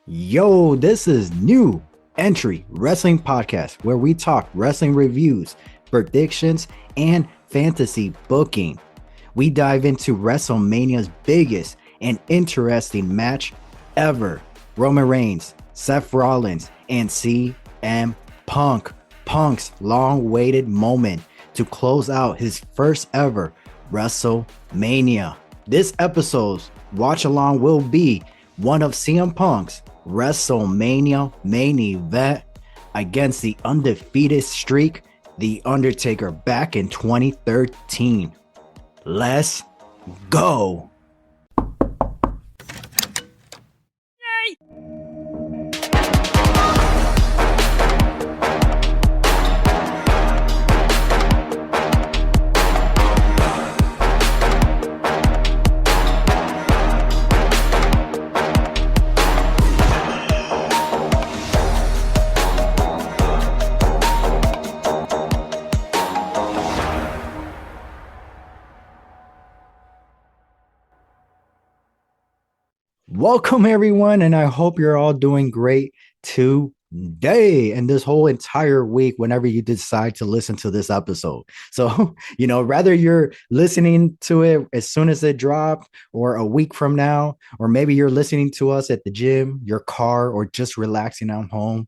Yo, this is New Entry Wrestling Podcast, where we talk wrestling reviews, predictions, and fantasy booking. We dive into WrestleMania's biggest and interesting match ever. Roman Reigns, Seth Rollins, and CM Punk. Punk's long-awaited moment to close out his first ever WrestleMania. This episode's watch along will be one of CM Punk's WrestleMania main event against the undefeated streak, The Undertaker, back in 2013. Let's go. Welcome, everyone, and I hope you're all doing great today and this whole entire week whenever you decide to listen to this episode. So, rather you're listening to it as soon as it dropped or a week from now, or maybe you're listening to us at the gym, your car, or just relaxing at home,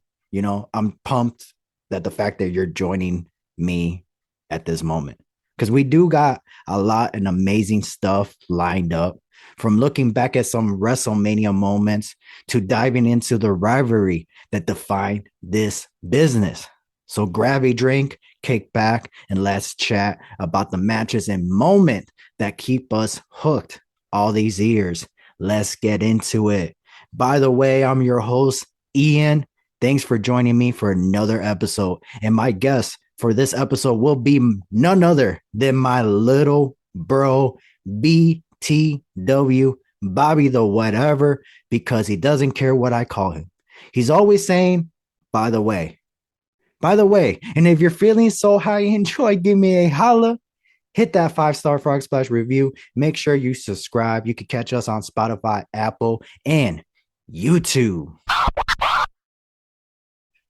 I'm pumped that the fact that you're joining me at this moment because we do got a lot and amazing stuff lined up. From looking back at some WrestleMania moments to diving into the rivalry that defined this business. So grab a drink, kick back, and let's chat about the matches and moments that keep us hooked all these years. Let's get into it. By the way, I'm your host, Ian. Thanks for joining me for another episode. And my guest for this episode will be none other than my little bro, BTW, Bobby the whatever, because he doesn't care what I call him. He's always saying, by the way. And if you're feeling so high and joy, give me a holla. Hit that 5-star Frog Splash review. Make sure you subscribe. You can catch us on Spotify, Apple, and YouTube.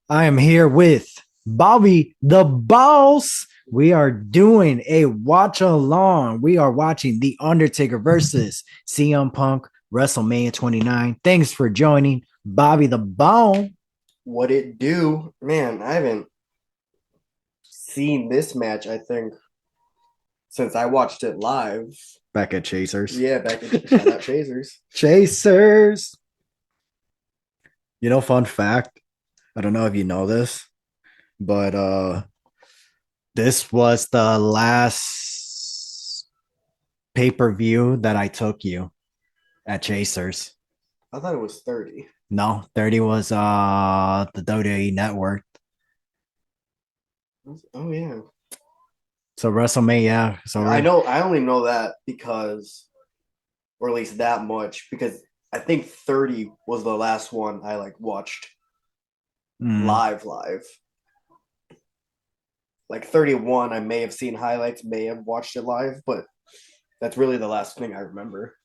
I am here with Bobby the Boss. We are doing a watch along. We are watching The Undertaker versus CM Punk, WrestleMania 29. Thanks for joining, Bobby the Bone. What it do? Man, I haven't seen this match, I think, since I watched it live. Back at Chasers. Yeah, back at shout out Chasers. Chasers. Fun fact. I don't know if you know this, but this was the last pay-per-view that I took you at Chasers. I thought it was 30. No, 30 was the WWE Network. Oh yeah. So WrestleMania. So I only know that because, or at least that much, because I think 30 was the last one I watched live. Like 31, I may have seen highlights, may have watched it live, but that's really the last thing I remember.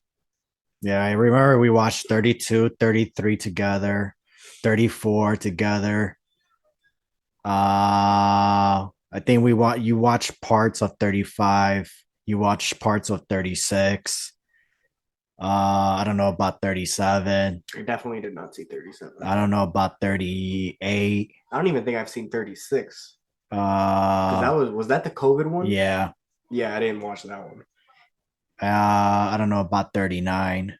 Yeah, I remember we watched 32, 33 together, 34 together. I think you watched parts of 35. You watched parts of 36. I don't know about 37. I definitely did not see 37. I don't know about 38. I don't even think I've seen 36. That was that the COVID one? Yeah. Yeah, I didn't watch that one. I don't know about 39.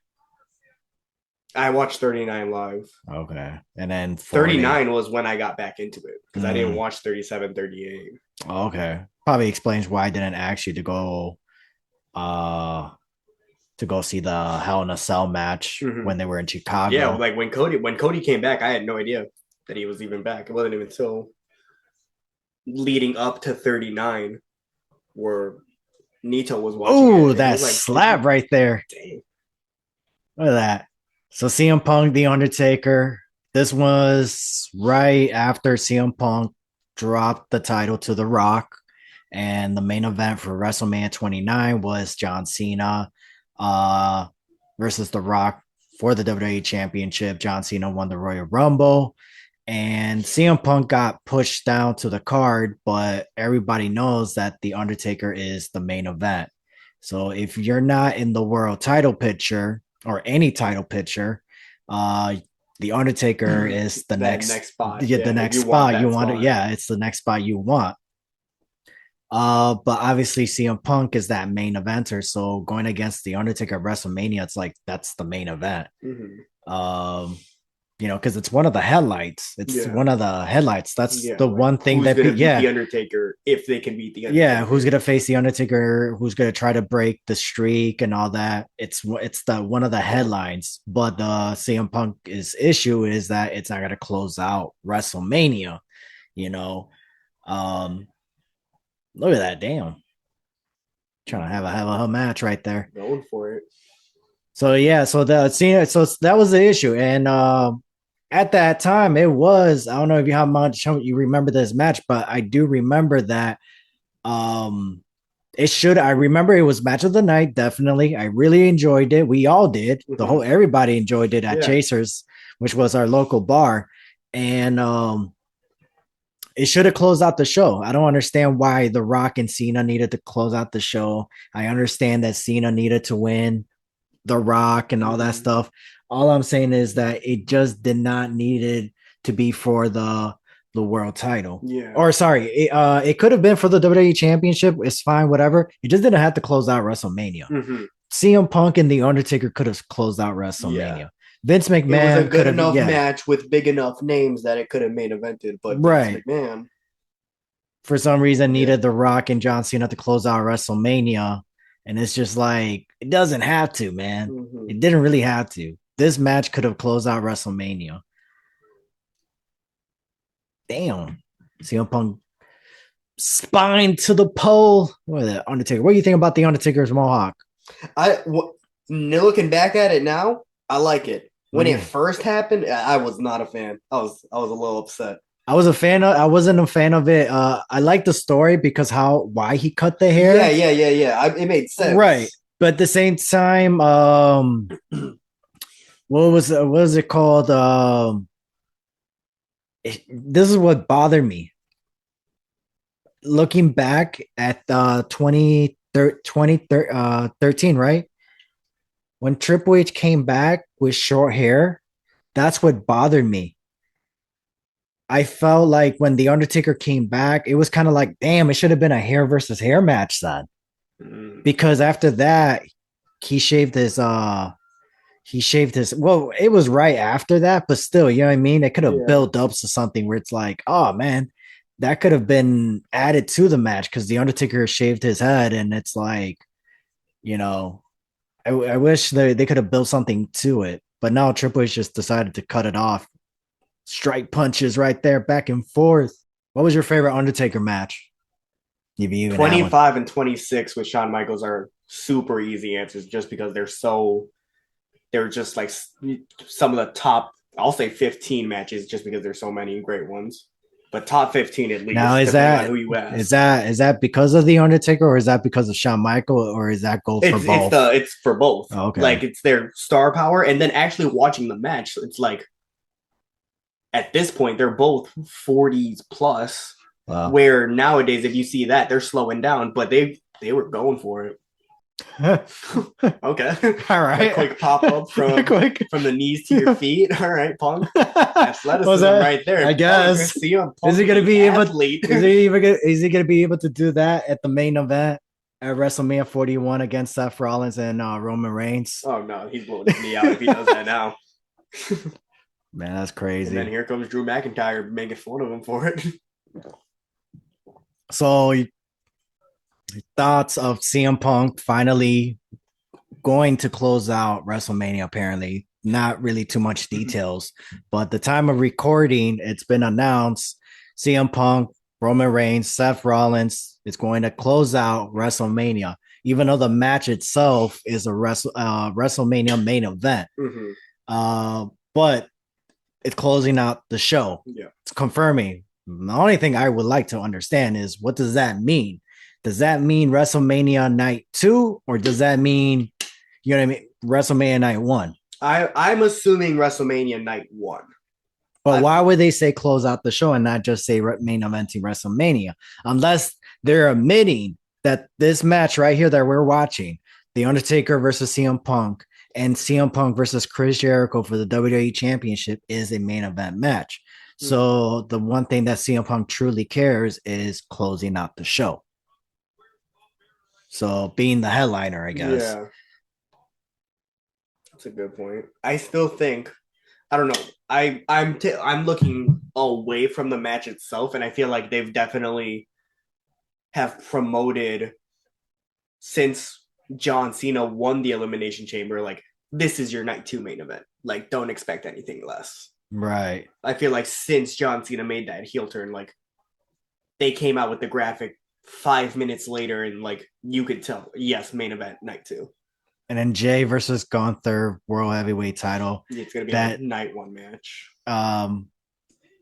I watched 39 live. Okay. And then 40. 39 was when I got back into it because I didn't watch 37, 38. Okay. Probably explains why I didn't ask you to go see the Hell in a Cell match when they were in Chicago. Yeah, like when Cody came back, I had no idea that he was even back. It wasn't even until leading up to 39 where Nito was watching. Oh, that slap right there. Dang. Look at that. So CM Punk, The Undertaker. This was right after CM Punk dropped the title to The Rock. And the main event for WrestleMania 29 was John Cena versus The Rock for the WWE Championship. John Cena won the Royal Rumble, and CM Punk got pushed down to the card, but everybody knows that The Undertaker is the main event. So if you're not in the world title picture or any title picture, the Undertaker is the next spot. yeah, the next spot you want to, yeah, it's the next spot you want. But obviously CM Punk is that main eventer, so going against the Undertaker at WrestleMania, it's like that's the main event. Because it's one of the headlights. It's one of the headlights. That's the one thing who's that gonna beat the Undertaker if they can beat the Undertaker. Yeah, who's gonna face the Undertaker? Who's gonna try to break the streak and all that? It's the one of the headlines. But the CM Punk's issue is that it's not gonna close out WrestleMania. You know, look at that, damn. Trying to have a match right there. Going for it. So yeah, so that was the issue, and at that time it was, I don't know if you how much you remember this match, but I do remember that I remember it was match of the night, definitely. I really enjoyed it. We all did. Everybody enjoyed it at Chasers, which was our local bar, and it should have closed out the show. I don't understand why The Rock and Cena needed to close out the show. I understand that Cena needed to win The Rock and all that stuff. All I'm saying is that it just did not needed to be for the world title. Yeah. Or sorry, it could have been for the WWE Championship. It's fine, whatever. It just didn't have to close out WrestleMania. CM Punk and The Undertaker could have closed out WrestleMania. Yeah. Vince McMahon, it was a good enough match with big enough names that it could have main evented, but Vince McMahon, for some reason, needed The Rock and John Cena to close out WrestleMania, and it's just like it doesn't have to, man. It didn't really have to. This match could have closed out WrestleMania. Damn, CM Punk spine to the pole. What is that, Undertaker? What do you think about the Undertaker's mohawk? Looking back at it now, I like it. When it first happened, I was not a fan. I was a little upset. I wasn't a fan of it. I like the story because why he cut the hair. Yeah. It made sense, right? But at the same time, what was it called? This is what bothered me. Looking back at 2013, right? When Triple H came back with short hair, that's what bothered me. I felt like when The Undertaker came back, it was kind of like, damn, it should have been a hair versus hair match then. Because after that, he shaved his, well, it was right after that, but still, you know what I mean? It could have built up to something where it's like, oh man, that could have been added to the match because The Undertaker shaved his head, and it's like, I wish they could have built something to it, but now Triple H just decided to cut it off. Strike punches right there, back and forth. What was your favorite Undertaker match? 25 and 26 with Shawn Michaels are super easy answers just because they're just like some of the top, I'll say 15 matches just because there's so many great ones. But top 15 at least. Now is that because of The Undertaker, or is that because of Shawn Michaels, or is that for both? It's for both. Oh, okay. Like it's their star power, and then actually watching the match, it's like at this point they're both 40s plus. Wow. Where nowadays, if you see that, they're slowing down, but they were going for it. Okay. All right. A quick pop up from the knees to your feet. All right, Punk. Athleticism right there. I guess. Is he going to be able? Is he going to be able to do that at the main event at WrestleMania 41 against Seth Rollins and Roman Reigns? Oh no, he's blowing his knee out if he does that now. Man, that's crazy. And then here comes Drew McIntyre making fun of him for it. So, thoughts of CM Punk finally going to close out WrestleMania? Apparently, not really too much details, but the time of recording, it's been announced CM Punk, Roman Reigns, Seth Rollins is going to close out WrestleMania, even though the match itself is a WrestleMania main event. But it's closing out the show. Yeah, it's confirming. The only thing I would like to understand is, what does that mean? Does that mean WrestleMania night 2, or does that mean, WrestleMania night 1? I'm assuming WrestleMania night 1. But I why would they say close out the show and not just say main eventing WrestleMania? Unless they're admitting that this match right here that we're watching, The Undertaker versus CM Punk and CM Punk versus Chris Jericho for the WWE Championship is a main event match. So the one thing that CM Punk truly cares is closing out the show. So being the headliner, I guess. Yeah, that's a good point. I still think I don't know. I'm looking away from the match itself, and I feel like they've definitely have promoted since John Cena won the Elimination Chamber. Like this is your night 2 main event. Like don't expect anything less. Right. I feel like since John Cena made that heel turn, like they came out with the graphic 5 minutes later, and like you could tell, yes, main event night 2. And then Jay versus Gunther World Heavyweight title. It's gonna be that a night 1 match.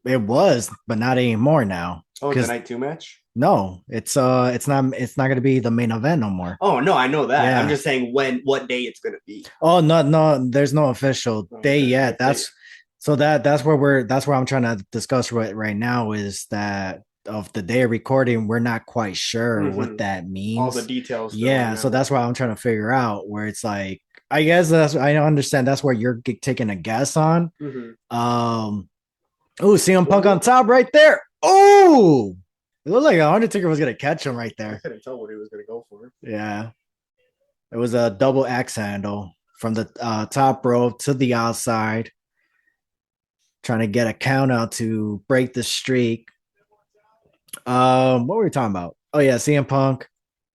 It was, but not anymore now. Oh, it's a night 2 match. No, it's not going to be the main event no more. Oh no, I know that. Yeah. I'm just saying what day it's going to be. Oh no, there's no official day yet. That's where I'm trying to discuss right now is that of the day of recording, we're not quite sure what that means. All the details. Yeah, so that's why I'm trying to figure out where it's like. I guess I understand that's where you're taking a guess on. Oh, CM Punk on top right there. Oh. It looked like Undertaker was going to catch him right there. I couldn't tell what he was going to go for. Yeah. It was a double axe handle from the top rope to the outside, trying to get a count out to break the streak. What were we talking about? Oh, yeah, CM Punk.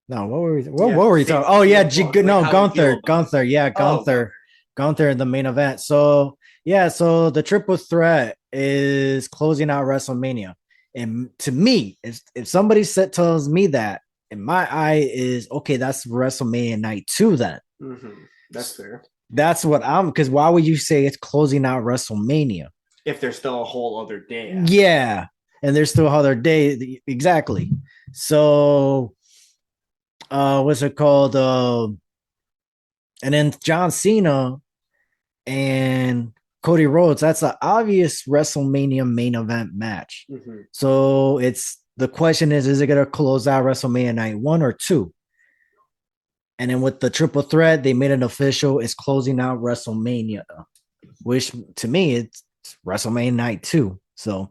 No, what were we talking? Oh, yeah, Gunther. Yeah, Gunther. Gunther in the main event. So, yeah, so the triple threat is closing out WrestleMania. And to me, if somebody tells me that, in my eye is okay, that's WrestleMania night 2 then. That's fair. That's what because why would you say it's closing out WrestleMania? If there's still a whole other day. Yeah. And there's still other day. Exactly. So what's it called? And then John Cena and Cody Rhodes, that's an obvious WrestleMania main event match. So the question is it going to close out WrestleMania night 1 or 2? And then with the triple threat, they made it official. It's closing out WrestleMania, which to me, it's WrestleMania night 2. So,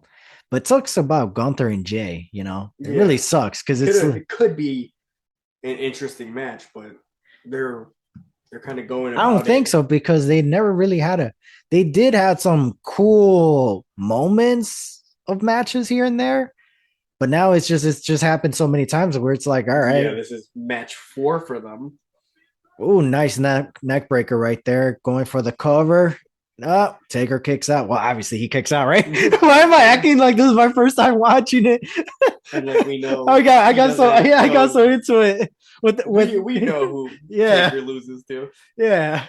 but it talks about Gunther and Jay, it really sucks because it could be an interesting match, but they're kind of going. I don't think so because they never really had they did have some cool moments of matches here and there, but now it's just happened so many times where it's like, all right, yeah, this is match 4 for them. Oh, nice neck breaker right there, going for the cover. Oh, Taker kicks out. Well, obviously he kicks out, right? Why am I acting like this is my first time watching it? And then we know. I got so into it. We know who Taker loses to. Yeah.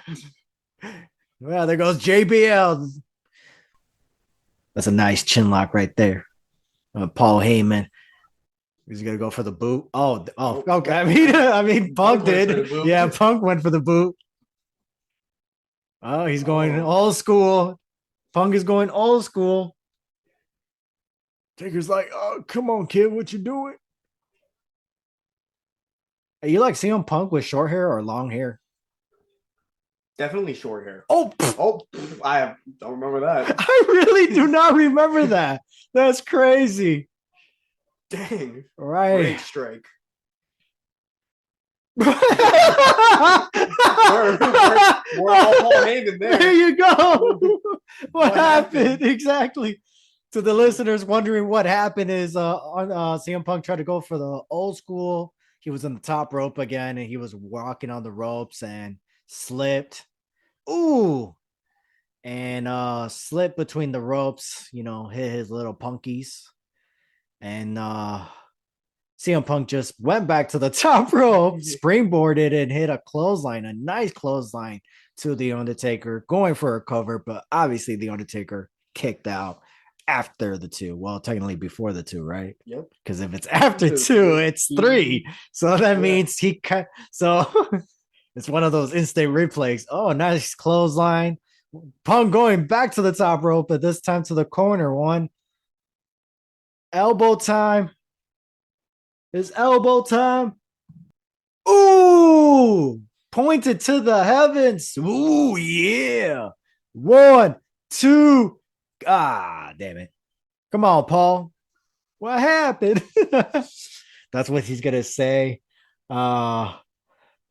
Well, there goes JBL. That's a nice chin lock right there. Paul Heyman. He's gonna go for the boot. Oh, okay. I mean, Punk did. Yeah, Punk went for the boot. Oh, he's going old school. Punk is going old school. Taker's like, oh, come on, kid, what you doing? Are you like CM Punk with short hair or long hair? Definitely short hair. Oh, I don't remember that. I really do not remember that. That's crazy. Dang. Right. Great strike. we're all Heyman there. There you go. What happened? Exactly. To the listeners wondering what happened is CM Punk tried to go for the old school. He was on the top rope again, and he was walking on the ropes and slipped. Ooh. And slipped between the ropes, hit his little punkies. And CM Punk just went back to the top rope, springboarded, and hit a nice clothesline to The Undertaker, going for a cover, but obviously The Undertaker kicked out after the 2. Well, technically before the 2, right? Yep. Because if it's after 2, it's 3. So that means so it's one of those instant replays. Oh, nice clothesline. Punk going back to the top rope, but this time to the corner. One elbow time. It's elbow time. Ooh, pointed to the heavens. Ooh, yeah. One, two. Ah, damn it. Come on, Paul. What happened? That's what he's gonna say. Uh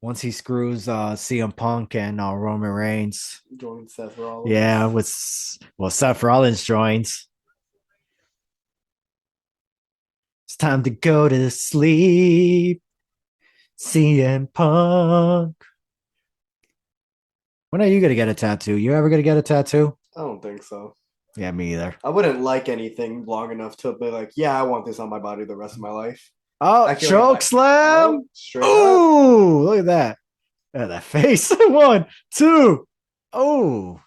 once he screws CM Punk and Roman Reigns. Join Seth Rollins. Yeah, Seth Rollins joins. It's time to go to sleep. CM Punk. When are you gonna get a tattoo? You ever gonna get a tattoo? I don't think so. Yeah, me either. I wouldn't like anything long enough to be like, yeah, I want this on my body the rest of my life. Oh, choke slam! Ooh, look at that. Look at that face. One, two. Oh.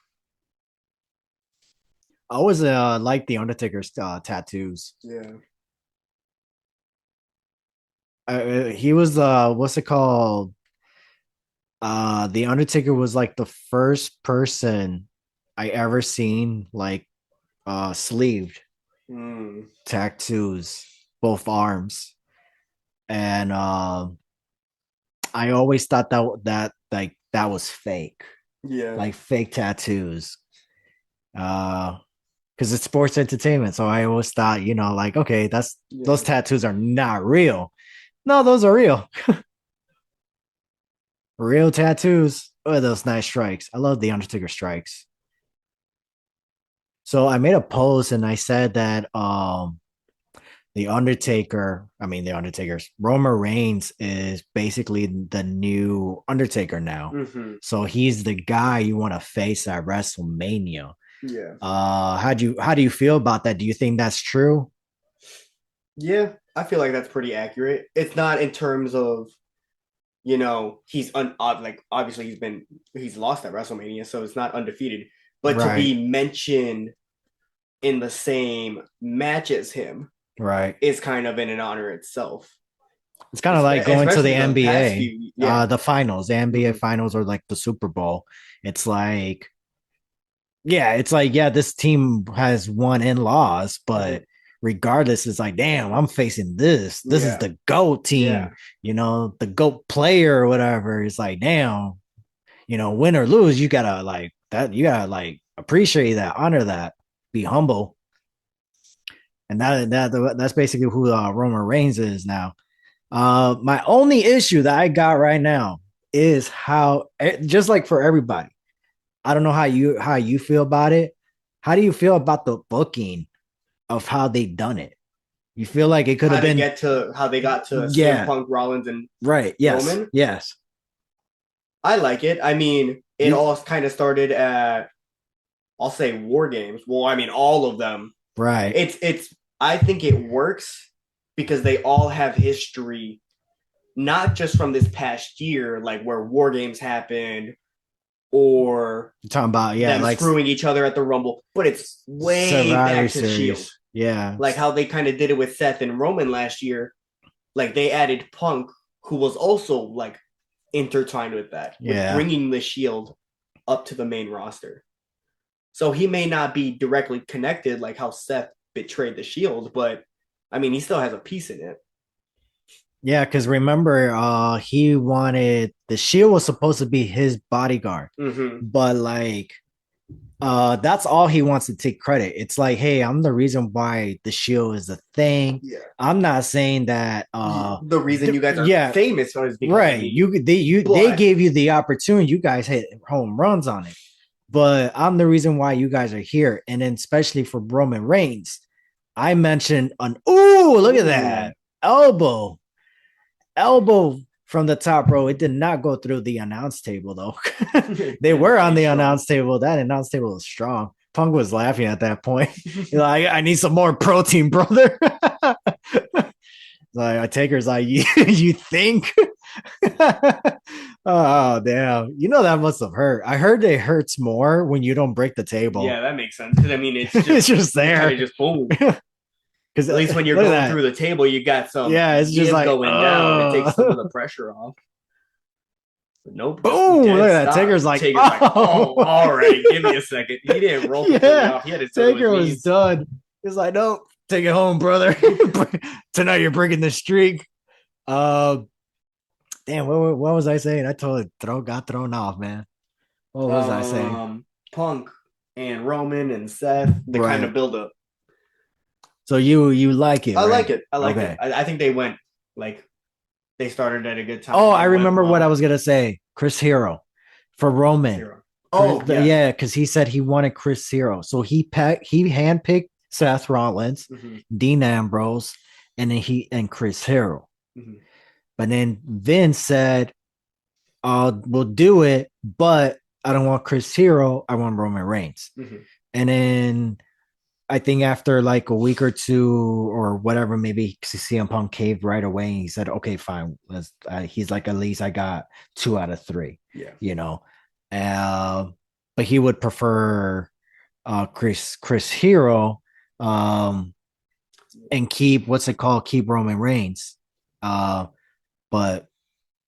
I always like the Undertaker's tattoos. Yeah. He was what's it called? The Undertaker was like the first person I ever seen like sleeved tattoos, both arms, and I always thought that like that was fake. Yeah. Like fake tattoos. Because it's sports entertainment. So I always thought, like, okay, those tattoos are not real. No, those are real. Real tattoos. Oh, those nice strikes. I love the Undertaker strikes. So I made a post and I said that the Undertaker's Roman Reigns is basically the new Undertaker now. Mm-hmm. So he's the guy you want to face at WrestleMania. Yeah. How do you feel about that? Do you think that's true? Yeah, I feel like that's pretty accurate. It's not in terms of, he's like obviously he's lost at WrestleMania, so it's not undefeated. But right. To be mentioned in the same match as him, right, is kind of in an honor itself. It's kind of like going to the NBA, the finals, the NBA finals, or like the Super Bowl. It's like, this team has won and lost, but regardless, it's like, damn, I'm facing this. This is the GOAT team, the GOAT player or whatever. It's like, damn, win or lose, you gotta like that. You gotta like appreciate that, honor that, be humble. And that's basically who Roman Reigns is now. My only issue that I got right now is how, just like for everybody, I don't know how you feel about it. How do you feel about the booking of how they done it? You feel like it could have been how they got to CM Punk, Rollins, and Roman? Yes. I like it. I mean, it all kind of started at, I'll say, War Games. Well, I mean, all of them. Right. It's. I think it works because they all have history, not just from this past year, like where War Games happened, or you're talking about them like screwing each other at the Rumble, but it's way back to Shield. Yeah, like how they kind of did it with Seth and Roman last year. Like they added Punk, who was also like intertwined with that, with bringing the Shield up to the main roster. So he may not be directly connected like how Seth betrayed the Shield, but I mean, he still has a piece in it. Yeah, because remember, he wanted the Shield was supposed to be his bodyguard, but like, that's all he wants to take credit. It's like, hey, I'm the reason why the Shield is a thing. Yeah. I'm not saying that the reason you guys are famous is because right. They gave you the opportunity. You guys hit home runs on it, but I'm the reason why you guys are here. And then especially for Roman Reigns, I mentioned look at that elbow from the top row. It did not go through the announce table though. They were on the announce table. That announce table was strong. Punk was laughing at that point. Like, I need some more protein, brother. Like, Taker's like, you think? Oh damn! That must have hurt. I heard it hurts more when you don't break the table. Yeah, that makes sense. I mean, it's just there. Kind of just boom. Because at least when you're going through the table, you got some it's just like going down. It takes some of the pressure off. Nope, just Boom! Look dead at that. stop. Taker's like, Taker's like, oh, all right, oh, give me a second. He didn't roll completely yeah. off. He had to still do his Taker was knees. done. He's like, nope, take it home, brother. Tonight you're breaking the streak. Uh, damn, what was I saying? I totally got thrown off, man. What was I saying? Punk and Roman and Seth, the kind Right. of build up. So you like it, I like right? it. I like it. Okay. I think they went like they started at a good time. Oh, They I went remember what I well. was gonna say. Chris Hero for Roman. Zero. Oh yes. Yeah, because he said he wanted Chris Hero, so he handpicked Seth Rollins, Mm-hmm. Dean Ambrose, and then he and Chris Hero. Mm-hmm. But then Vince said, we'll do it, but I don't want Chris Hero. I want Roman Reigns." Mm-hmm. And then I think after like a week or two or whatever, maybe CM Punk caved right away. And he said, "Okay, fine." He's like, "At least I got 2 out of 3." Yeah. You know, but he would prefer Chris Hero, and keep what's it called? Keep Roman Reigns. But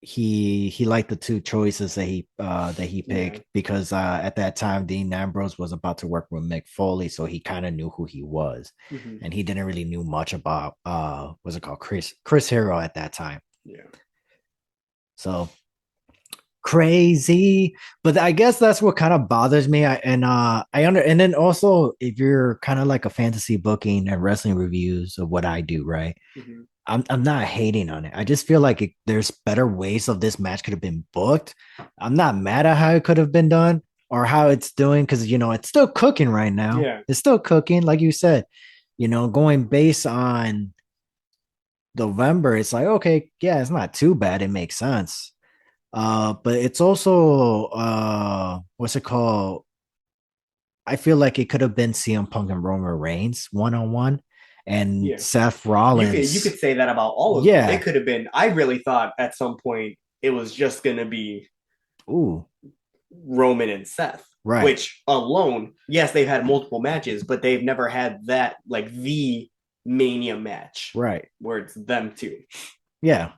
he liked the 2 choices that he picked because at that time Dean Ambrose was about to work with Mick Foley, so he kind of knew who he was, and he didn't really knew much about what's it called, Chris Hero at that time. Yeah. So crazy, but I guess that's what kind of bothers me. And then also if you're kind of like a fantasy booking and wrestling reviews of what I do, right? Mm-hmm. I'm not hating on it. I just feel like there's better ways of this match could have been booked. I'm not mad at how it could have been done or how it's doing because it's still cooking right now. Yeah, it's still cooking, like you said. Going based on November, it's like okay, yeah, it's not too bad. It makes sense. But it's also what's it called? I feel like it could have been CM Punk and Roman Reigns 1-on-1 and yeah. Seth You Rollins. could say that about all of them. Yeah. It could have been. I really thought at some point it was just gonna be Ooh. Roman and Seth. Right. Which alone, yes, they've had multiple matches, but they've never had that like the Mania match. Right. Where it's them two. Yeah.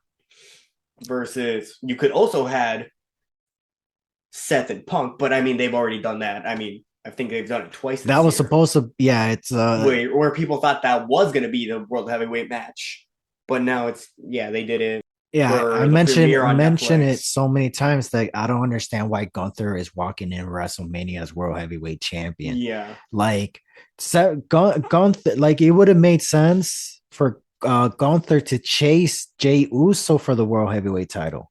Versus you could also had Seth and Punk, but I mean they've already done that. I mean, I think they've done it twice. That was supposed to, yeah. It's where people thought that was going to be the world heavyweight match, but now they did it. Yeah, I mentioned it so many times that I don't understand why Gunther is walking in WrestleMania as world heavyweight champion. Yeah, like Gunther, like it would have made sense for Gunther to chase Jey Uso for the world heavyweight title.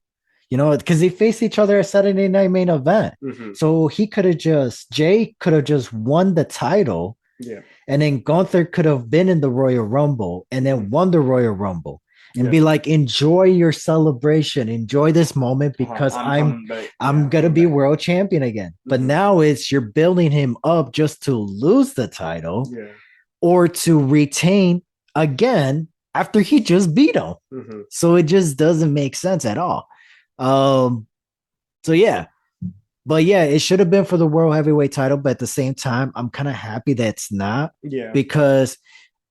Because they faced each other at Saturday Night Main Event. Mm-hmm. So Jay could have just won the title. Yeah. And then Gunther could have been in the Royal Rumble and then won the Royal Rumble and be like, enjoy your celebration, enjoy this moment because I'm gonna be world champion again. Mm-hmm. But now you're building him up just to lose the title or to retain again after he just beat him. Mm-hmm. So it just doesn't make sense at all. So yeah, but yeah, it should have been for the world heavyweight title, but at the same time, I'm kind of happy that it's not. Yeah, because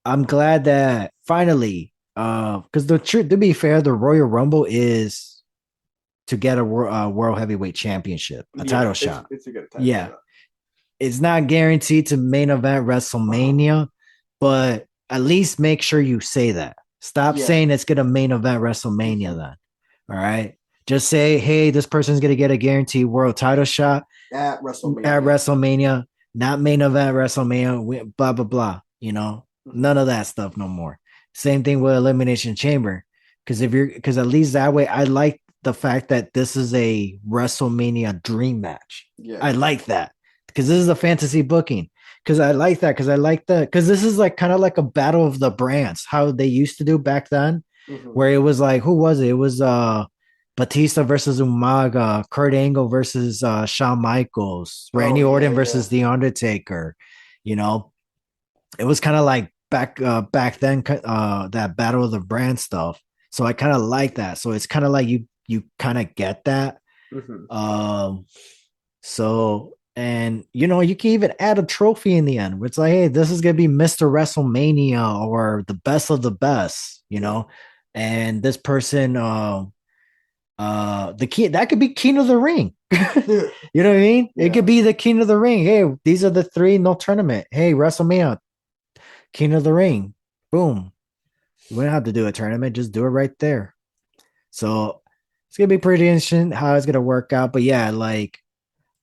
I'm glad that finally, because to be fair, the Royal Rumble is to get a world heavyweight championship, a title shot. It's a good title shot. It's not guaranteed to main event WrestleMania, but at least make sure you say that. Stop saying it's gonna main event WrestleMania then. All right. Just say, hey, this person's going to get a guaranteed world title shot at WrestleMania, not main event WrestleMania, blah, blah, blah. None of that stuff no more. Same thing with Elimination Chamber. Because at least that way, I like the fact that this is a WrestleMania dream match. Yeah. I like that because this is a fantasy booking. Because I like that. Because this is like kind of like a battle of the brands, how they used to do back then, where it was like, who was it? It was, Batista versus Umaga, Kurt Angle versus Shawn Michaels, Randy Orton versus The Undertaker. It was kind of like back then, that battle of the brand stuff. So I kind of like that. So it's kind of like you kind of get that. Mm-hmm. So, and you can even add a trophy in the end where it's like, hey, this is gonna be Mr. WrestleMania or the best of the best, and this person The key that could be King of the Ring. You know what I mean? Yeah. It could be the King of the Ring. Hey, these are the three, no tournament. Hey, WrestleMania, King of the Ring. Boom. You wouldn't have to do a tournament, just do it right there. So it's gonna be pretty interesting how it's gonna work out. But yeah, like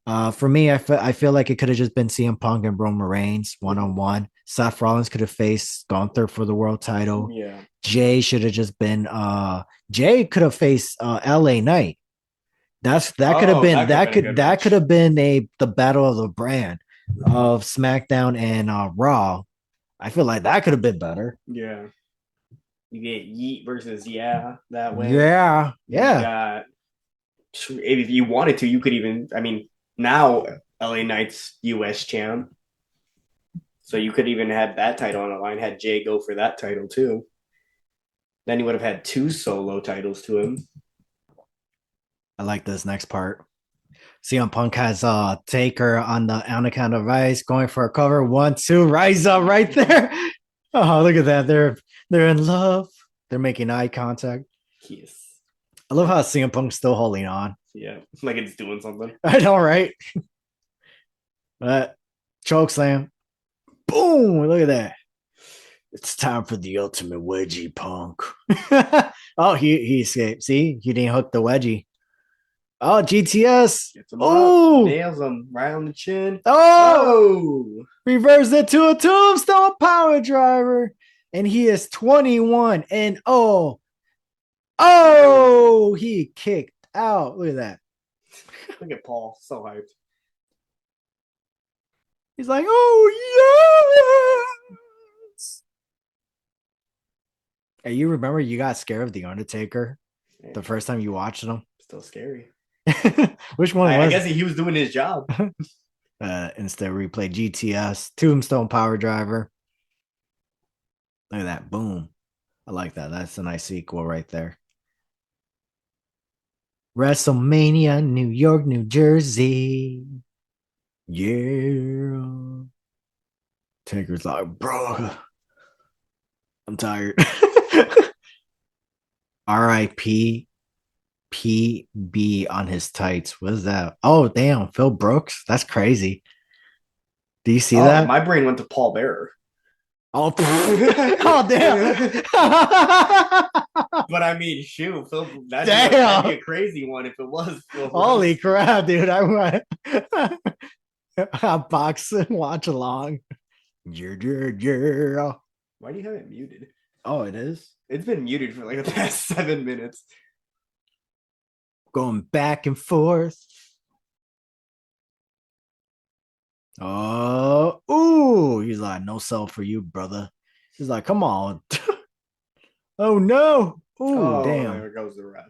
for me, I feel like it could have just been CM Punk and Roman Reigns one on one. Seth Rollins could have faced Gunther for the world title. Yeah. Jay should have just been Jay could have faced LA Knight. That could have been that could have been the battle of the brand of SmackDown and Raw. I feel like that could have been better. Yeah. You get Yeet versus that way. Yeah. Yeah. If you wanted to, you could even, I mean, now LA Knight's US champ. So you could even have that title on the line, had Jay go for that title too. Then he would have had 2 solo titles to him. I like this next part. CM Punk has Taker on the count of Rise going for a cover. 1, 2, rise up right there. Oh, look at that. They're in love. They're making eye contact. Yes. I love how CM Punk's still holding on. Yeah, like it's doing something. I know, right? Choke slam. Boom! Look at that. It's time for the ultimate wedgie, Punk. Oh, he escaped. See, he didn't hook the wedgie. Oh, GTS. Oh, nails him right on the chin. Oh, reverse it to a tombstone power driver. And he is 21 and oh, he kicked out. Look at that. Look at Paul, so hyped. He's like, oh, yes. Hey, you remember you got scared of The Undertaker the first time you watched him? Still scary. Which one was I guess he was doing his job. Instead, we played GTS, Tombstone Power Driver. Look at that. Boom. I like that. That's a nice sequel right there. WrestleMania, New York, New Jersey. Yeah. Taker's like, bro, I'm tired. R.I.P. PB on his tights. What is that? Oh, damn. Phil Brooks. That's crazy. Do you see that? My brain went to Paul Bearer. Oh, oh damn. But I mean, shoot, Phil, that'd be a crazy one if it was Phil Brooks. Holy crap, dude. I went box and watch along. Why do you have it muted? Oh, it is? It's been muted for like the past 7 minutes. Going back and forth. Oh, ooh. He's like, no sell for you, brother. He's like, come on. Oh, no. Ooh, damn. There goes the ref.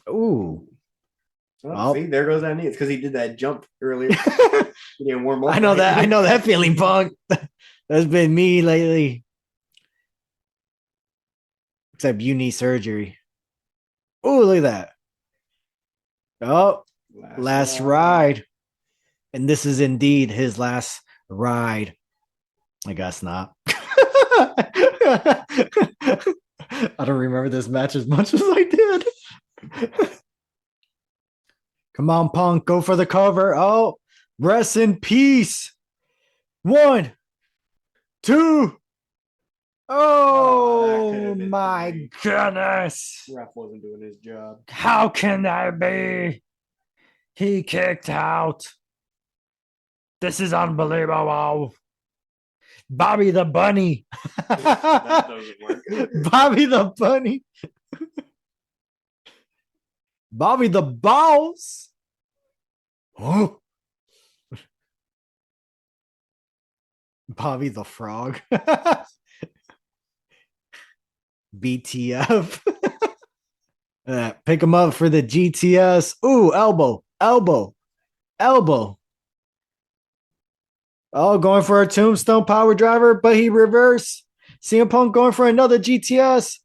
Ooh. Well, see, there goes that knee. It's because he did that jump earlier. He didn't warm up. I know that. I know that feeling, Punk. That's been me lately. Except you need surgery. Oh, look at that. Oh, last ride. And this is indeed his last ride. I guess not. I don't remember this match as much as I did. Come on, Punk. Go for the cover. Oh, rest in peace. 1, 2. Oh my goodness. Ref wasn't doing his job. How can that be? He kicked out. This is unbelievable. Bobby the Bunny. That doesn't work. Bobby the Bunny. Bobby the Balls. Oh. Bobby the Frog. BTF. Pick him up for the GTS. Ooh, elbow. Oh, going for a tombstone power driver, but he reversed. CM Punk going for another GTS,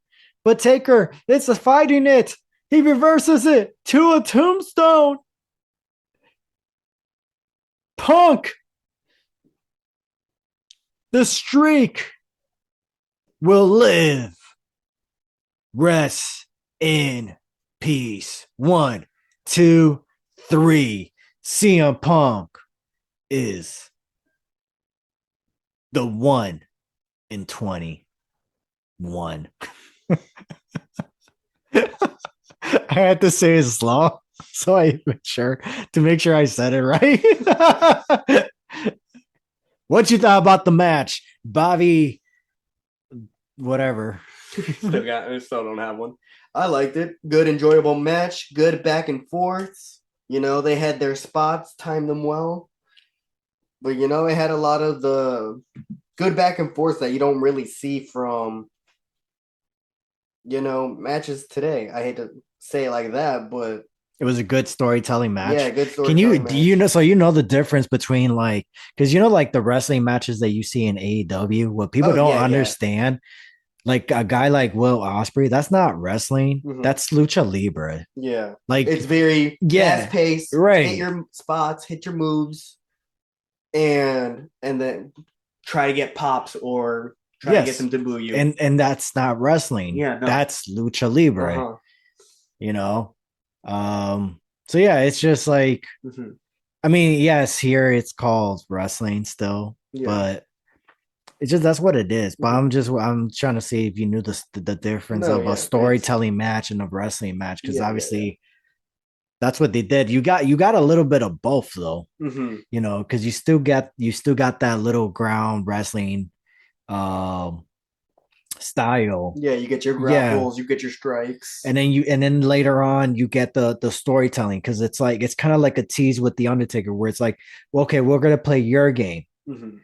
but Taker, it's a fighting it. He reverses it to a tombstone. Punk. The streak will live. Rest in Peace. 1, 2, 3. CM Punk is the 1 in 21. I had to say it slow, so I make sure I said it right. What you thought about the match, Bobby? Whatever. Still don't have one. I liked it. Good, enjoyable match. Good back and forths. They had their spots, timed them well. But it had a lot of the good back and forth that you don't really see from matches today. I hate to say it like that, but it was a good storytelling match. Yeah, good storytelling. Do you know? So you know the difference between because like the wrestling matches that you see in AEW, what people don't understand. Yeah. Like a guy like Will Ospreay, that's not wrestling. Mm-hmm. That's lucha libre. Yeah, it's very fast paced. Right, hit your spots, hit your moves, and then try to get pops or try to get them to boo you. And that's not wrestling. Yeah, no. That's lucha libre. So yeah, it's just like, mm-hmm. I mean, yes, here it's called wrestling still, but it's just that's what it is. But I'm trying to see if you knew the difference of a storytelling match and a wrestling match, because obviously that's what they did. You got a little bit of both though, mm-hmm. Because you still got that little ground wrestling style. Yeah, you get your grapples, you get your strikes, and then later on you get the storytelling, because it's kind of like a tease with the Undertaker, where it's like, well, okay, we're gonna play your game. Mm-hmm.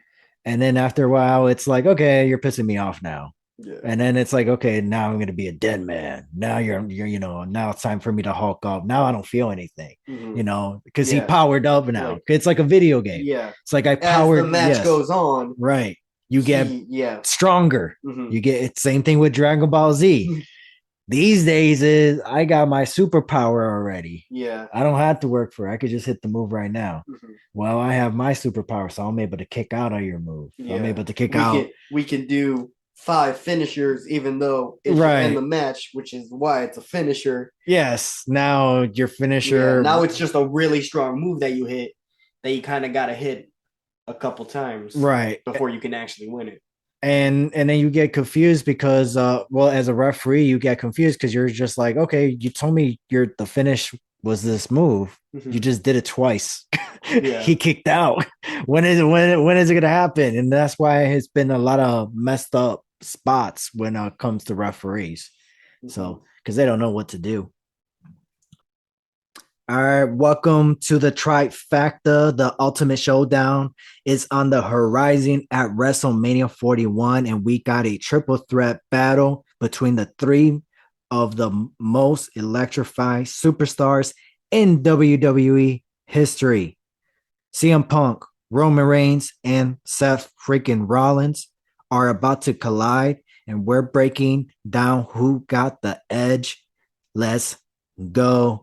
And then after a while, it's like, okay, you're pissing me off now. Yeah. And then it's like, okay, now I'm going to be a dead man. Now you're, now it's time for me to hulk up. Now I don't feel anything, mm-hmm. Because he powered up now. It's like a video game. Yeah. It's like I powered. As the match goes on. Right. You get stronger. Mm-hmm. You get same thing with Dragon Ball Z. These days is I got my superpower already. Yeah. I don't have to work for it. I could just hit the move right now. Mm-hmm. Well, I have my superpower, so I'm able to kick out of your move. Yeah. I'm able to kick out. We can do 5 finishers, even though it's in the match, which is why it's a finisher. Yes. Now your finisher. Yeah, now it's just a really strong move that you hit that you kind of got to hit a couple times. Right. Before you can actually win it. And then you get confused because as a referee you get confused because you're just like, okay, you told me the finish was this move. Mm-hmm. You just did it twice. Yeah. He kicked out. When is it gonna happen? And that's why it's been a lot of messed up spots when it comes to referees. Mm-hmm. So because they don't know what to do. All right, welcome to the Tri-Fecta. The Ultimate Showdown is on the horizon at WrestleMania 41, and we got a triple threat battle between the 3 of the most electrifying superstars in WWE history. CM Punk, Roman Reigns, and Seth freaking Rollins are about to collide, and we're breaking down who got the edge. Let's go.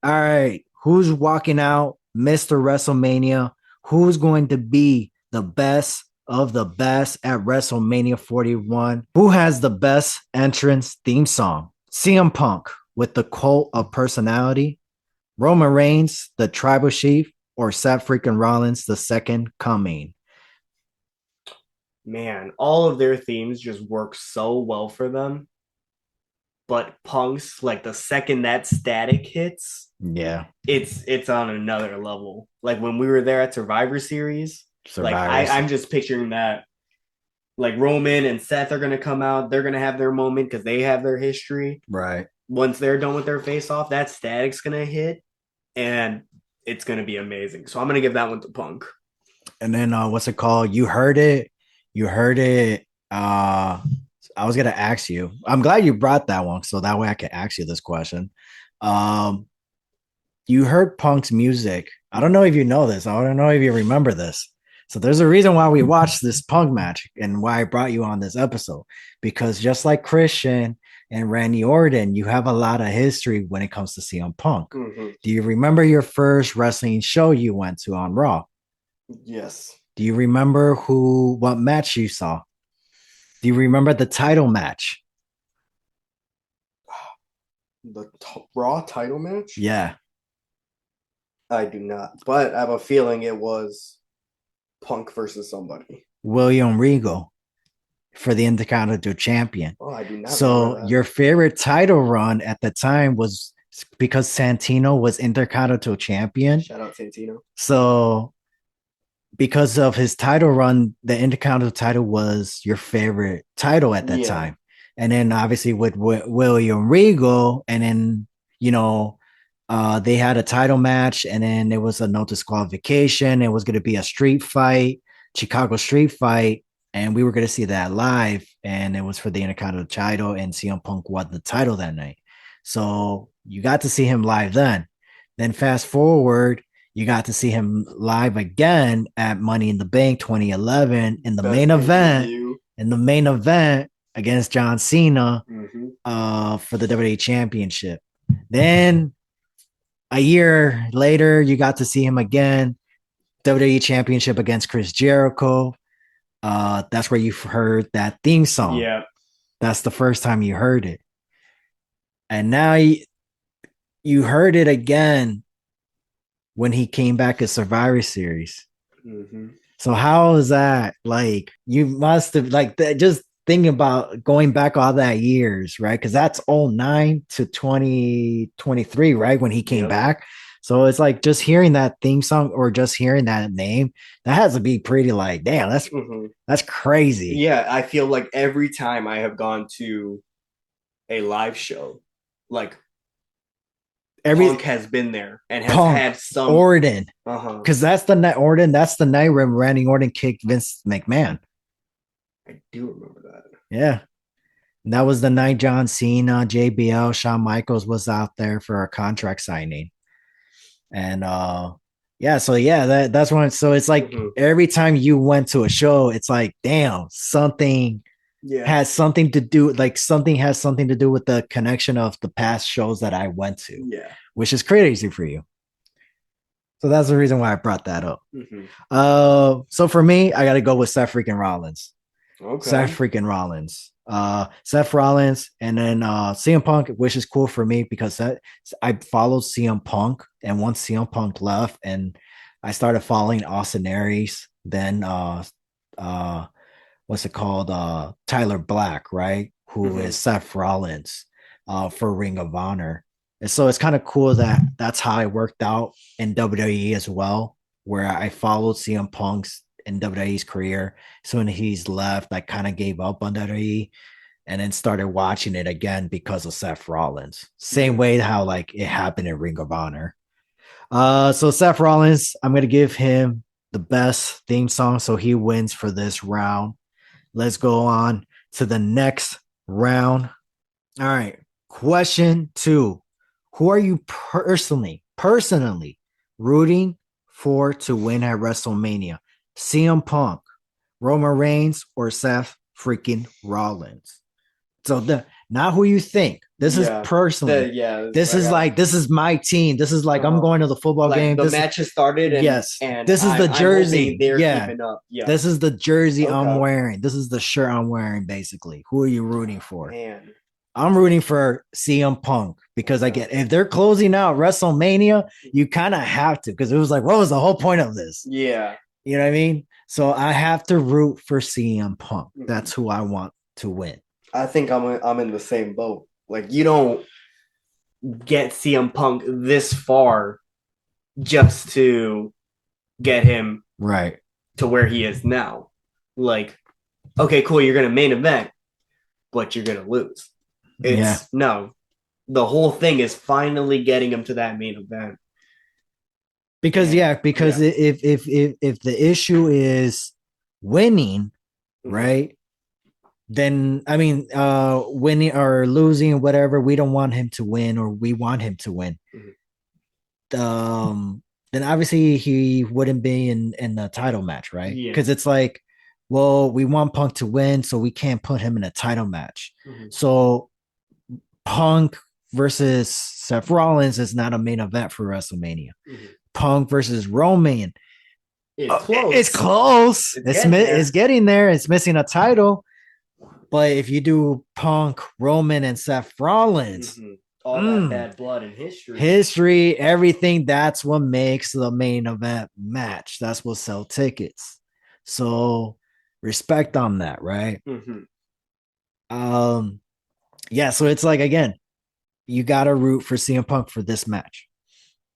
All right, who's walking out, Mr. WrestleMania? Who's going to be the best of the best at WrestleMania 41? Who has the best entrance theme song? CM Punk with the cult of personality, Roman Reigns, the tribal chief, or Seth freaking Rollins, the second coming? Man, all of their themes just work so well for them. But Punk's, like, the second that static hits, yeah, it's on another level. Like when we were there at Survivor Series, I'm just picturing that. Like Roman and Seth are gonna come out, they're gonna have their moment because they have their history. Right. Once they're done with their face off, that static's gonna hit, and it's gonna be amazing. So I'm gonna give that one to Punk. And then what's it called? You heard it. I was gonna ask you. I'm glad you brought that one, so that way I can ask you this question. You heard Punk's music. I don't know if you know this. I don't know if you remember this. So there's a reason why we watched this Punk match and why I brought you on this episode. Because just like Christian and Randy Orton, you have a lot of history when it comes to CM Punk. Mm-hmm. Do you remember your first wrestling show you went to on Raw? Yes. Do you remember what match you saw? Do you remember the title match? The Raw title match? Yeah. I do not, but I have a feeling it was Punk versus somebody. William Regal for the Intercontinental Champion. Oh, I do not remember So that. your favorite title run at the time was because Santino was Intercontinental Champion. Shout out Santino. So because of his title run, the Intercontinental title was your favorite title at that time. And then obviously with William Regal, and then, they had a title match, and then there was a no disqualification. It was going to be a street fight, Chicago street fight, and we were going to see that live. And it was for the Intercontinental title, and CM Punk won the title that night. So you got to see him live then. Then fast forward, you got to see him live again at Money in the Bank 2011 in the main event. In the main event against John Cena for the WWE Championship. Then a year later, you got to see him again, WWE Championship against Chris Jericho. That's where you heard that theme song. Yeah. That's the first time you heard it. And now you heard it again when he came back at Survivor Series. So how is that? Like, you must have, like, just thinking about going back all that years, right? Because that's 09 to 2023, right? When he came back. So it's like just hearing that theme song or just hearing that name, that has to be pretty like, damn, that's crazy. Yeah, I feel like every time I have gone to a live show, like Punk has been there and has had some Orton. Because that's the night Orton, that's the night when Randy Orton kicked Vince McMahon. I do remember that. Yeah. And that was the night John Cena, JBL, Shawn Michaels was out there for a contract signing. And that's when, so it's like every time you went to a show, it's like, damn, something has something to do, like something has something to do with the connection of the past shows that I went to, which is crazy for you. So that's the reason why I brought that up. So for me, I got to go with Seth freaking Rollins. Seth freaking Rollins. Seth Rollins, and then CM Punk, which is cool for me because I followed CM Punk, and once CM Punk left, and I started following Austin Aries, then what's it called? Tyler Black, right? Who is Seth Rollins for Ring of Honor. And so it's kind of cool that that's how it worked out in WWE as well, where I followed CM Punk's in WWE's career. So when he's left, I kind of gave up on WWE and then started watching it again because of Seth Rollins. Same way how like it happened in Ring of Honor. So Seth Rollins, I'm gonna give him the best theme song, so he wins for this round. Let's go on to the next round. All right. Question 2. Who are you personally rooting for to win at WrestleMania? CM Punk, Roman Reigns, or Seth freaking Rollins? So not who you think. This is personally. This is my team. This is like I'm going to the football game. The match has started. And this is the jersey. They're keeping up. This is the jersey I'm wearing. This is the shirt I'm wearing. Basically, who are you rooting for? Man. I'm rooting for CM Punk because if they're closing out WrestleMania, you kind of have to, because it was like, what was the whole point of this? Yeah. You know what I mean? So I have to root for CM Punk. That's who I want to win. I think I'm in the same boat. Like, you don't get CM Punk this far just to get him right to where he is now. Like, okay, cool, you're going to main event, but you're going to lose. No, the whole thing is finally getting him to that main event. Because if the issue is winning, right? Then I mean, winning or losing, whatever, we don't want him to win, or we want him to win. Then obviously he wouldn't be in the title match, right? Because it's like, well, we want Punk to win, so we can't put him in a title match. So Punk versus Seth Rollins is not a main event for WrestleMania. Punk versus Roman. It's close. It's getting there. It's missing a title. But if you do Punk, Roman, and Seth Rollins, all that bad blood and history, everything. That's what makes the main event match. That's what sell tickets. So respect on that, right? Um, yeah. So it's like again, you gotta root for CM Punk for this match.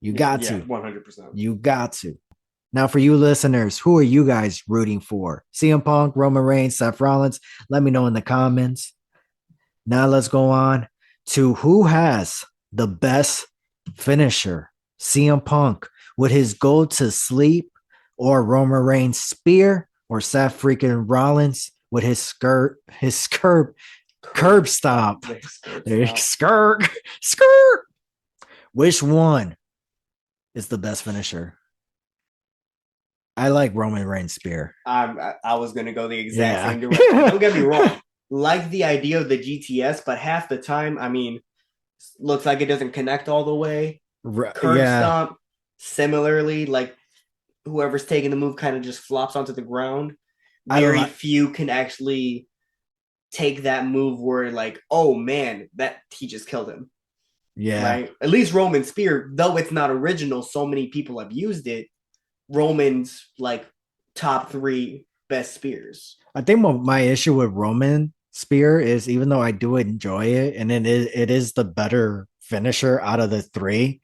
You got to 100%. You got to. Now, for you listeners, who are you guys rooting for? CM Punk, Roman Reigns, Seth Rollins? Let me know in the comments. Now let's go on to who has the best finisher. CM Punk with his go to sleep, or Roman Reigns spear, or Seth freaking Rollins with his curb stop. Skirt. Which one is the best finisher? I like Roman Reigns spear. I was gonna go the exact same direction. Don't get me wrong. Like the idea of the GTS, but half the time, I mean, looks like it doesn't connect all the way. Curb stomp, similarly, like whoever's taking the move kind of just flops onto the ground. Very few can actually take that move where like, oh man, that he just killed him. Yeah. Right? At least Roman spear, though it's not original, so many people have used it. Roman's like top 3 best spears. I think my issue with Roman spear is, even though I do enjoy it and it is the better finisher out of the 3,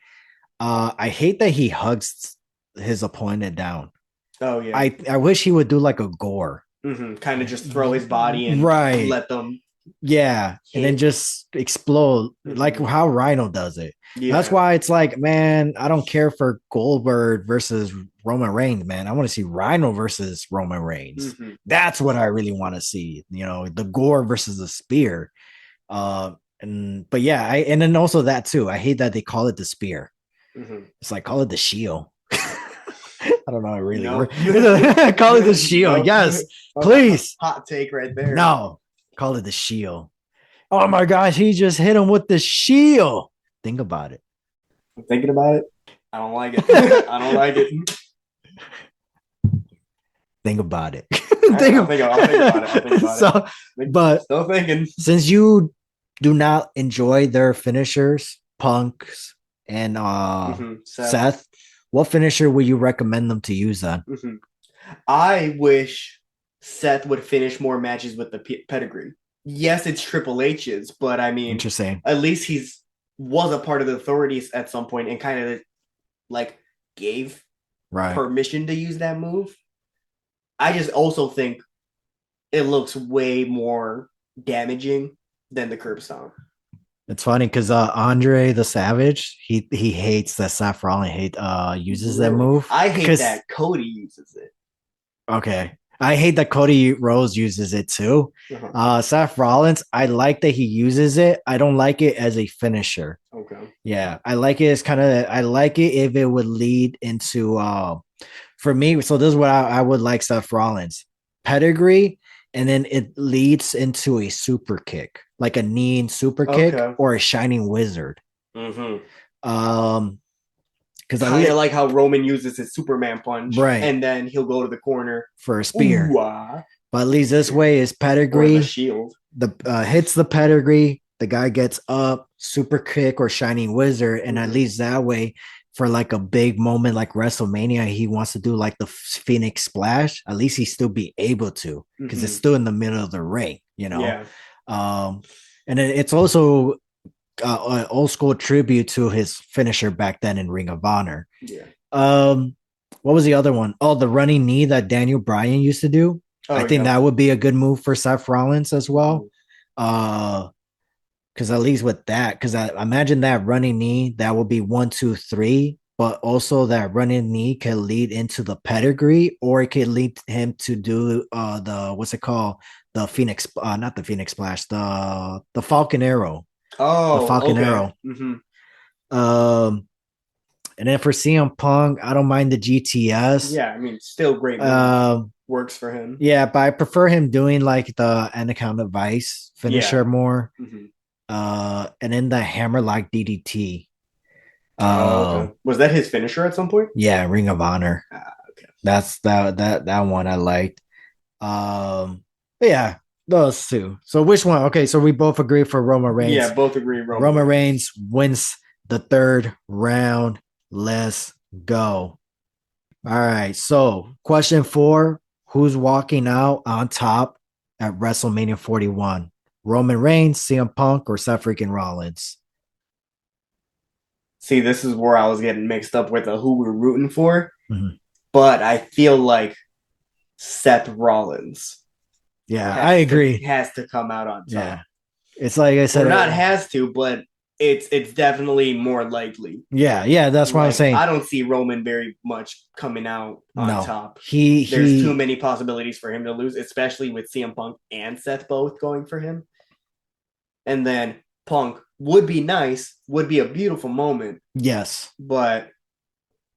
I hate that he hugs his opponent down. Oh yeah. I wish he would do like a gore. Kind of just throw his body and let them. Yeah, and then just explode like how Rhino does it. Yeah. That's why it's like, man, I don't care for Goldberg versus Roman Reigns, man. I want to see Rhino versus Roman Reigns. That's what I really want to see. You know, the gore versus the spear. But yeah, and then also that too. I hate that they call it the spear. It's like, call it the shield. I don't know. Really, call it the shield. Yes, please. Hot take right there. No. Call it the shield. Oh my gosh, he just hit him with the shield. Think about it. I'm thinking about it. I don't like it. I don't like it. Think about it. I'll think about it. But still thinking. Since you do not enjoy their finishers, Punks and Seth, what finisher would you recommend them to use then? I wish Seth would finish more matches with the pedigree. Yes, it's Triple H's, but I mean, interesting. At least was a part of the authorities at some point and kind of like gave permission to use that move. I just also think it looks way more damaging than the curb stomp. It's funny because Andre the Savage, he hates that Seth Rollins uses that move. I hate that Cody uses it. Okay. I hate that Cody Rhodes uses it too. Seth Rollins, I like that he uses it. I don't like it as a finisher. Okay. Yeah, I like it as I like it if it would lead into for me. So this is what I would like Seth Rollins pedigree, and then it leads into a super kick, like a knee super kick or a shining wizard. Because I like how Roman uses his Superman punch, and then he'll go to the corner for a spear. But at least this way is pedigree. Or the shield. Hits the pedigree. The guy gets up, super kick or shining wizard, and at least that way, for like a big moment like WrestleMania, he wants to do like the Phoenix Splash. At least he still be able to, because it's still in the middle of the ring, you know. Yeah. And it's also an old school tribute to his finisher back then in Ring of Honor. Yeah. What was the other one? Oh, the running knee that Daniel Bryan used to do. I think that would be a good move for Seth Rollins as well. Because at least with that, because I imagine that running knee, that would be 1, 2, 3, but also that running knee can lead into the pedigree, or it can lead him to do the what's it called? The Phoenix, not the Phoenix Splash, the Falcon Arrow. Oh, the Falcon Arrow. And then for CM Punk, I don't mind the GTS. Yeah, I mean, still great. Works for him. Yeah, but I prefer him doing like the Anaconda Vice finisher more. And then the hammerlock DDT. Was that his finisher at some point? Yeah, Ring of Honor. Okay. That's that one I liked. But yeah, Those two. So which one? Okay, so we both agree for Roman Reigns. Yeah, both agree Roman Roman Reigns. Reigns wins the third round. Let's go. All right. So question 4: who's walking out on top at WrestleMania 41? Roman Reigns, CM Punk, or Seth freaking Rollins? See, this is where I was getting mixed up with who we're rooting for, Mhm. but I feel like Seth Rollins Yeah, I agree. has to come out on top. Yeah. It's like I Or said. not has to, but it's definitely more likely. Yeah, that's what I'm Like saying. I don't see Roman very much coming out on No, top. he There's too he. many possibilities for him to lose, especially with CM Punk and Seth both going for him. And then Punk would be nice, would be a beautiful moment, Yes, but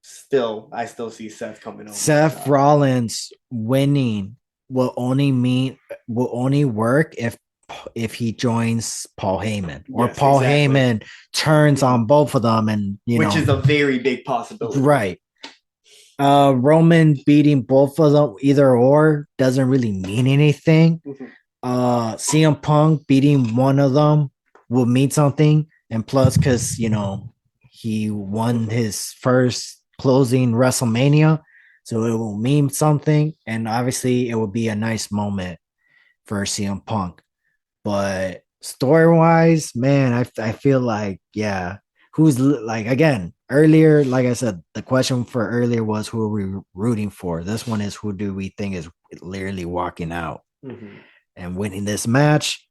still, I still see Seth coming over on Seth top. Rollins winning will only work if he joins Paul Heyman or Yes, Paul exactly. Heyman turns Mm-hmm. on both of them, and Which is a very big possibility. right. Roman beating both of them either or doesn't really mean anything. Mm-hmm. CM Punk beating one of them will mean something, and plus because he won his first closing WrestleMania, so it will mean something, and obviously it will be a nice moment for CM Punk. But story wise, man, I feel like who's like again earlier, like I said, the question for earlier was who are we rooting for. This one is who do we think is literally walking out Mm-hmm. and winning this match.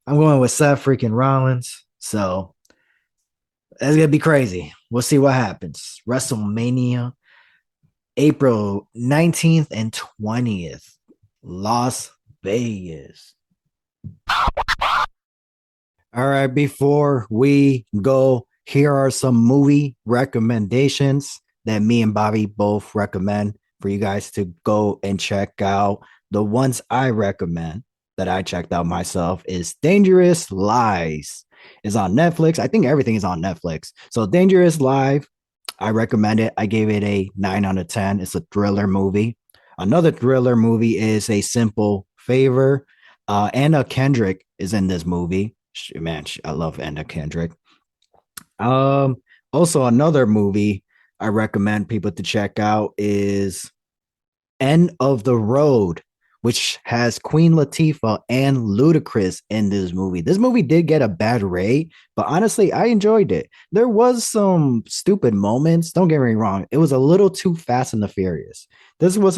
I'm going with Seth freaking Rollins. So that's gonna be crazy. We'll see what happens. WrestleMania, April 19th and 20th, Las Vegas. All right, before we go, here are some movie recommendations that me and Bobby both recommend for you guys to go and check out. The ones I recommend that I checked out myself is Dangerous Lies. Is on Netflix. I think everything is on Netflix. So Dangerous Live, I recommend it. I gave it a 9 out of 10. It's a thriller movie. Another thriller movie is A Simple Favor. Anna Kendrick is in this movie. Man, I love Anna Kendrick. Um, Also another movie I recommend people to check out is End of the Road, which has Queen Latifah and Ludacris in this movie. This movie did get a bad rate, but honestly, I enjoyed it. There was some stupid moments. Don't get me wrong; it was a little too Fast and the Furious. This was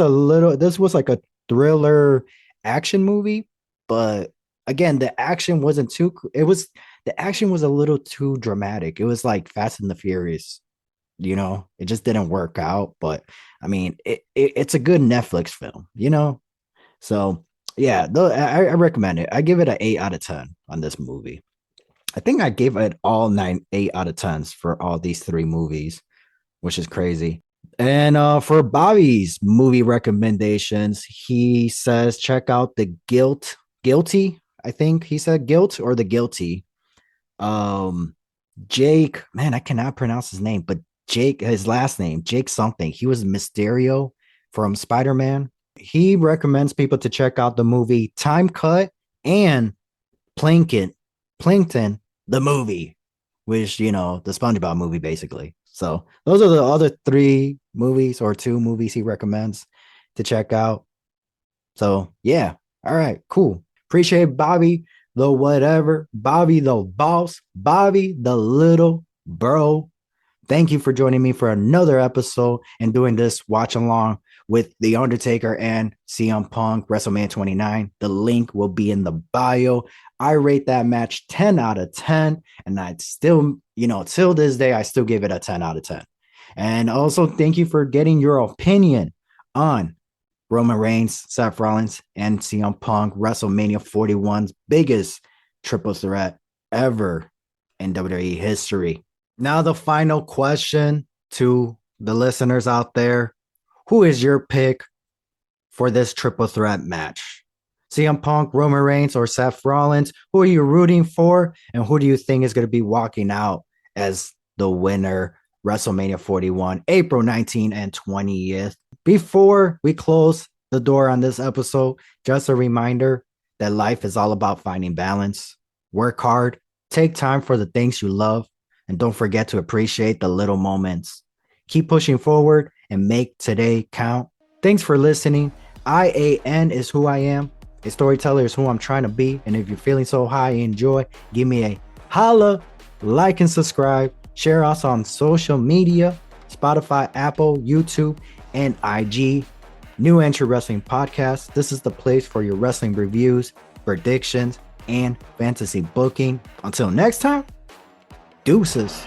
like a thriller action movie, but again, the action wasn't too. It was the action was a little too dramatic. It was like Fast and the Furious. It just didn't work out, but I mean it's a good Netflix film. So yeah, I recommend it. I give it an 8 out of 10 on this movie. I think I gave it all 8 out of 10s for all these three movies, which is crazy. And for Bobby's movie recommendations, he says check out the Guilty. I think he said Guilt or the Guilty. um Jake, man, I cannot pronounce his name, but Jake, his last name, Jake something. He was Mysterio from Spider-Man. He recommends people to check out the movie Time Cut and Plankton, the movie, which, the SpongeBob movie, basically. So those are the other three movies or two movies he recommends to check out. So yeah. All right, cool. Appreciate Bobby the whatever, Bobby the boss, Bobby the little bro. Thank you for joining me for another episode and doing this watch along with The Undertaker and CM Punk WrestleMania 29. The link will be in the bio. I rate that match 10 out of 10. And I still, till this day, I still give it a 10 out of 10. And also, thank you for getting your opinion on Roman Reigns, Seth Rollins, and CM Punk, WrestleMania 41's biggest triple threat ever in WWE history. Now, the final question to the listeners out there: who is your pick for this triple threat match? CM Punk, Roman Reigns, or Seth Rollins? Who are you rooting for? And who do you think is going to be walking out as the winner? WrestleMania 41, April 19th and 20th. Before we close the door on this episode, just a reminder that life is all about finding balance. Work hard, take time for the things you love, and don't forget to appreciate the little moments. Keep pushing forward and make today count. Thanks for listening. IAN is who I am. A storyteller is who I'm trying to be. And if you're feeling so high and enjoy, give me a holla, like and subscribe. Share us on social media, Spotify, Apple, YouTube, and IG. New Entry Wrestling Podcast. This is the place for your wrestling reviews, predictions, and fantasy booking. Until next time, deuces.